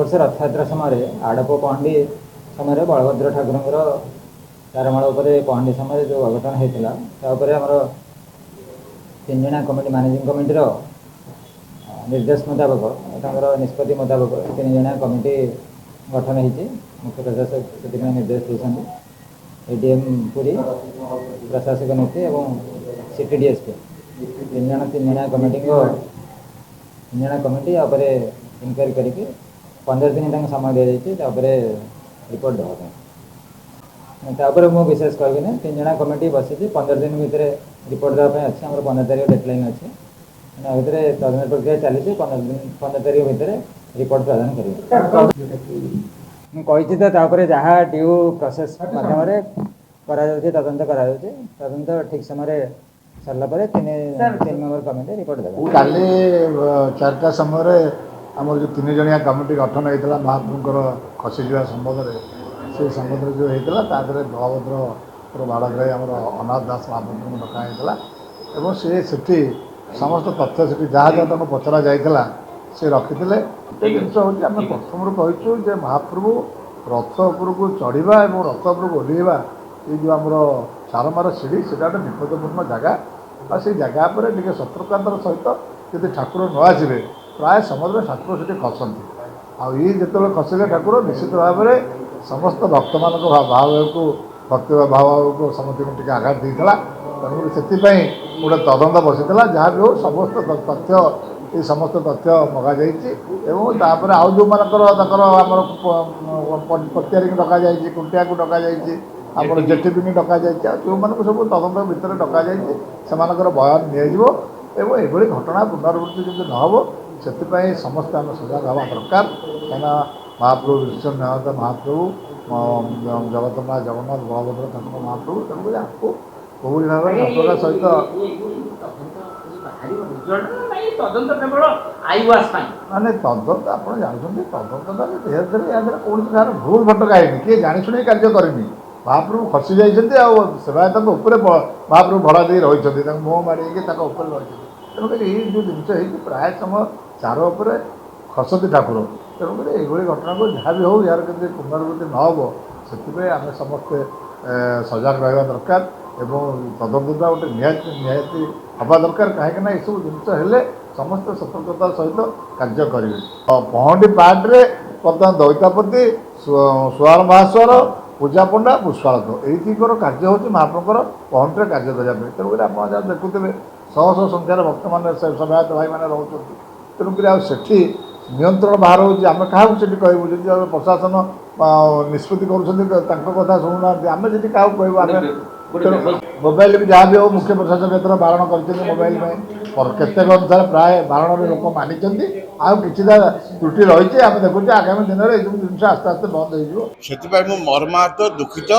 वर्ष रथयात्रा समय आड़प पहंडी समय बलभद्र ठाकुर चारमाल पहंडी समय जो अघटन होता आमर तीन जना कमिटी मैनेजिंग कमिटीर निर्देश मुताबक निष्पत्ति मुताबक तीन जना कमिटी गठन होती मुख्य प्रशासक से निर्देश देते एडीएम पुरी प्रशासक नीति और सीटीडीएसपी तीन जना कमिटी इनक्वारी करके 15 दिन समय दी जाए रिपोर्ट देवाई मुझे विशेष कहबी तीन जना कमिटी बसी 15 दिन भितर रिपोर्ट देवाई अच्छे आम 15 तारीख डेडलाइन अच्छे भितर तदन प्रक्रिया चली 15 तारीख भितर रिपोर्ट प्रदान कर जहाँ ड्यू प्रोसेस मध्यम तदंत ठीक समय सरला तीन मेम्बर कमिटी रिपोर्ट देगा काली 4टा समय आमर जो 3 जणिया कमिटी गठन होता महाप्रभुर खसीजा संबंध से संबंध जो होता बलभद्र बाड़ग्राही आम अनाथ दास महाप्रभु डकाई से समस्त तथ्य से जहाँ जहाँ पचरा जाता से रखी जिन हूँ आम प्रथम कहूँ जे महाप्रभु रथ उपरको चढ़ा और रथ उपरको ओह्लैवा ये जो आमर चारमार सीढ़ी से गोटे विपदपूर्ण जगह और से जगह पर टे सतर्कतार सहित जब ठाकुर न आसवे प्राय समय ठाकुर से खसती आई जो खसिले ठाकुर निश्चित भाव में समस्त भक्त मान भाव को भक्ति भाव को समस्त टे आघात देता तेणुक से गोटे तदंत बसी जहाँ भी हो समस्त तथ्य ये समस्त तथ्य मगापर आउ जो आमर पटियारी डक जाए कुंटिया को डक जाए आमर जेटीपी डक जाए जो मानक सब तदंत भितर डक जाए से बयान निजी घटना पुनरावृत्ति जब न हो से समस्ते आम सजग हवा दरकार कहीं महाप्रभु विश्व निहत महाप्रभु जगतनाथ जगन्नाथ बलभद्र ठाकुर महाप्रभु तेणुक आपको कोई भाव सफलता सहित माने तदंत आप जानते तदंत या कौन कार भूल भटका है किए जाशुणी कार्य करनी महाप्रभु खसी जाइए सेवायत महाप्रभु भड़ा दे रही मुँह मारे रही तेणुक ये जो जिन प्राय समय चार उपर खसती ठाकुर तेणुक ये घटना को जहाँ भी हो यार के पुनरावृत्ति न हो से आम समस्ते सजग रहा दरकार एवं तदंतटा गोटे निहाती हवा दरकार कहीं ये सब जिन समस्त सतर्कतार सहित कार्य करेंगे पहंडी पार्टे बर्तमान दैतापति सुआर महास्वर पूजा पंडा पुष्पालक यहीकर कार्य हूँ महाप्रभुर पहंडी कार्य करने तेणुक आप जहाँ देखुए शह शह संख्यार भक्त मैंने सेवायत भाई मैंने रोच तेणुक से नियंत्रण बाहर होमें क्या कहूँ जब प्रशासन निष्पत्ति कथा शुणुना आम जी क्या कहूँ मोबाइल भी जहाँ भी हो मुख्य प्रशासन एथर बारण कर मोबाइल में केतेक अनुसार प्राय बारण लोक मानी आउ कि त्रुटि रही आम देखुचे आगामी दिन में यू जिन आस्ते आस्ते बंद हो मर्माहत दुखित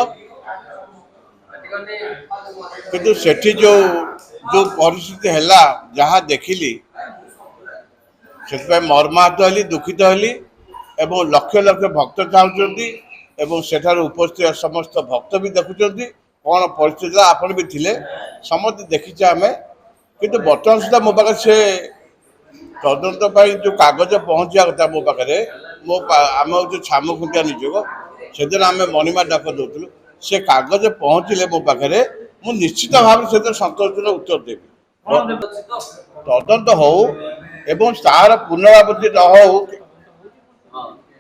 किंतु सेठी जो जो परिस्थिति है जहाँ देखिली से मर्माहत हली दुखित हली एवं लक्ष लक्ष भक्त चाहते एवं सेठार उपस्थित समस्त भक्त भी देखुं कौन परिस्थिति आपन भी थिले समस्त देखीचे आम किंतु बर्तमान सुधा मो पाखे से तदंत जो कागज पहुँचा कथा मो पाखे मो आम जो छाम खुंटिया निजोग से दिन आम मणिमा डाक दौलू से कागज पहुँचले मो पाखे मुझे निश्चित भाव से संतोषजनक उत्तर देवी तदंत हो एवं तार पुनरावृत्ति न हो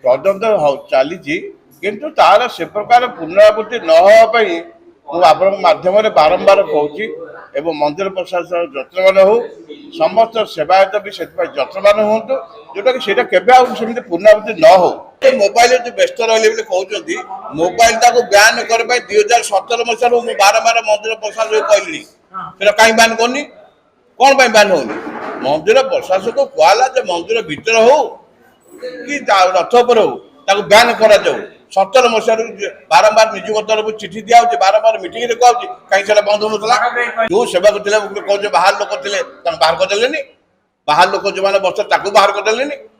तदंत चली किंतु तार से प्रकार पुनरावृत्ति न होगापी मुझे आपण माध्यम बारंबार कहूँ एवं मंदिर प्रशासन जत्नवान हो समस्त सेवायत भी से जत्नवान हूँ जोटा कि सेमती पुनरावृत्ति न हो मोबाइल जो व्यस्त रही कहते मोबाइल ब्यान करने 2017 मसीह मुझे बारंबार मंदिर प्रशासन कहली फिर कहीं बैन करनी कौन बैन हो मंदिर प्रशासन को कहला मंदिर भीतर हो कि रथ पर हो बैन कर 17 मसीह बारंबार निजुक तरफ चिठी दिया बारंबार मीटिंग कहूँ कहीं से बंद होना जो सेवक थे कहते बाहर लोक थे बाहर करदे बाहर लोक जो मैंने बस बाहर करदे